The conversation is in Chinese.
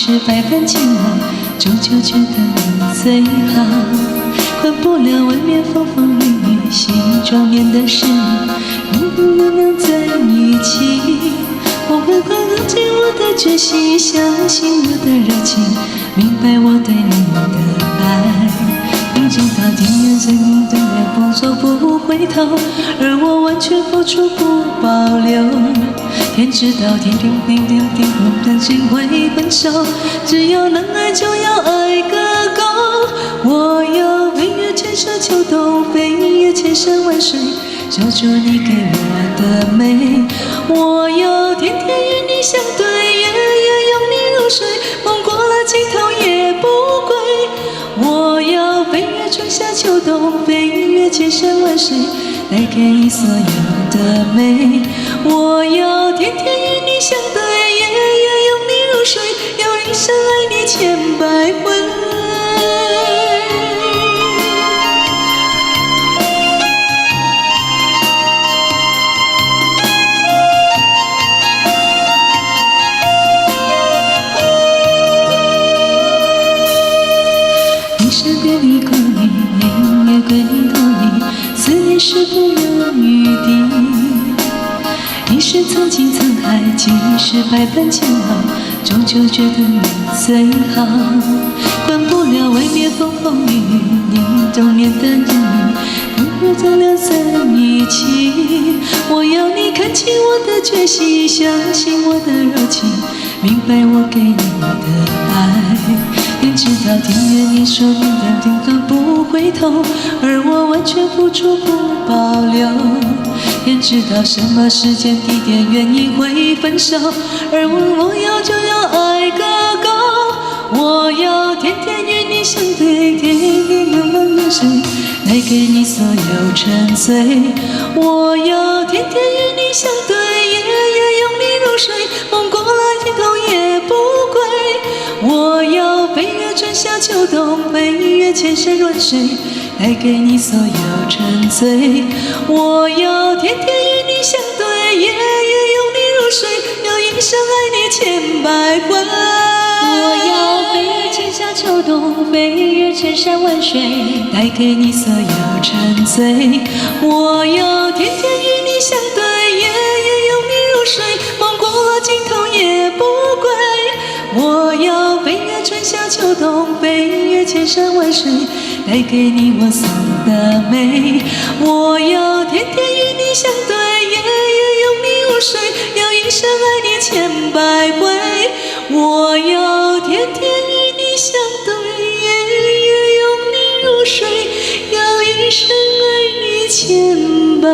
是百般煎熬，终究觉得你最好。管不了外面风风雨雨，心中念的是你，能不能在一起？我会快乐尽我的决心，相信我的热情，明白我对你的爱。明知道天缘深影对面不走不回头，而我完全付出不保留。天知道天定定定定，我们心会分手。只要能爱就要爱个够。我要飞越千山秋冬，飞越千山万水，守住你给我的美。我要天天与你相对，夜夜拥你入睡，梦过了尽头也不归。我要飞越春夏秋冬，飞越千山万水，带给你所有的美。我要天天与你相对，夜夜拥你入睡，要一生爱你千百回。一生别离过你，年月归你投影，思念是不留余地。一世曾经沧海，几世百般煎熬，终究觉得你最好。管不了外面风风雨雨，你中年的人影，不如咱俩在一起。我要你看清我的决心，相信我的热情，明白我给你的爱。天知道天缘，你说定的定格不回头，而我完全付出不保留。天知道什么时间地点原因会分手，而我要就要爱个够。我要天天与你相对，天天茫茫人生，带给你所有沉醉。我要天天与你相对，夜夜拥你入睡，梦过了尽头也不归。我要飞越春夏秋冬，飞越千山万水，带给你所有沉醉。我要天天与你相对，夜夜拥你入睡，要一生爱你千百回。我要飞越春夏秋冬，飞越千山万水，带给你所有沉醉。我要天天与你相对，夜夜拥你入睡，梦过了尽头也不归。我要飞越春夏秋冬，飞越千山万水，带给你我送的美。我要天天与你相对，夜夜拥你入睡，要一生爱你千百回。我要天天与你相对，夜夜拥你入睡，要一生爱你千百